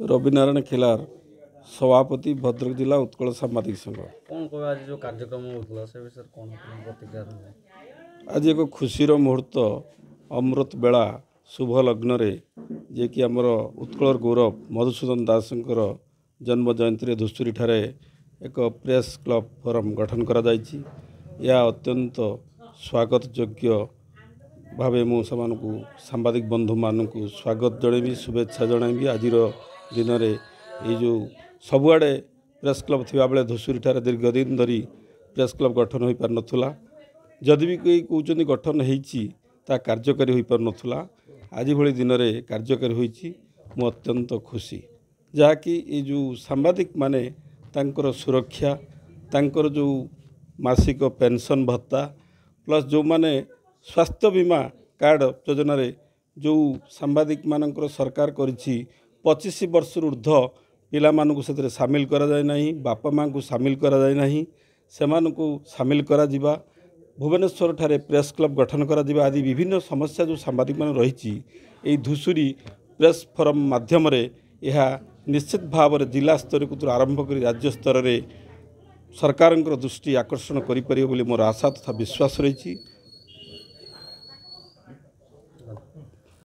रविनारायण खिलार सभापति भद्रक जिला उत्कल सांबादिक संघ। कौन कह आज जो कार्यक्रम होता से विषय कौन प्रतिक्रिया रही? आज एक खुशीर मुहूर्त अमृत बेला शुभ लग्न रे जे कि आमर उत्कल गौरव मधुसूदन दासंकर जन्म जयंती धुसुरी ठारे एक प्रेस क्लब फोरम गठन करा जायछि। या अत्यंत स्वागत योग्य भावे मु समानकु सांबादिक बंधु मानकु स्वागत जनैबी शुभेच्छा जनैबी। आज दिन रे ये जो सबुआड़े प्रेस क्लब थिबा बेले धुसुरी ठारे दीर्घ दिन धरी प्रेस क्लब गठन हो पार नथुला। जदि भी कोई कहउचंदी गठन हेइछि ता कार्यकारी हो पार नथुला। आज भली दिन रे कार्यकारी होइछि। मु अत्यंत खुशी जहाँकि ये जो सांबादिक माने तांकर सुरक्षा तांकर जो मासिक पेंशन भत्ता प्लस जो माने स्वास्थ्य बीमा कार्ड योजना रे जो सांबादिक मानकर सरकार करिछि 25 वर्ष ऊर्ध्व पिला मानकु सेतरे शामिल करा जाय नाही, बापा मां को शामिल करा जाय नाही, सेमानकु शामिल करा जिबा। भुवनेश्वर ठारे प्रेस क्लब गठन करा जिबा आदि विभिन्न समस्या जो सांबादिक मान रहिछि एई धुसुरी प्रेस फोरम माध्यम रे यह निश्चित भाव रे जिला स्तर को आरंभ करी राज्य स्तर रे सरकारंकर दृष्टि आकर्षण करि परियो बोली मोर आशा तथा विश्वास रहिछि।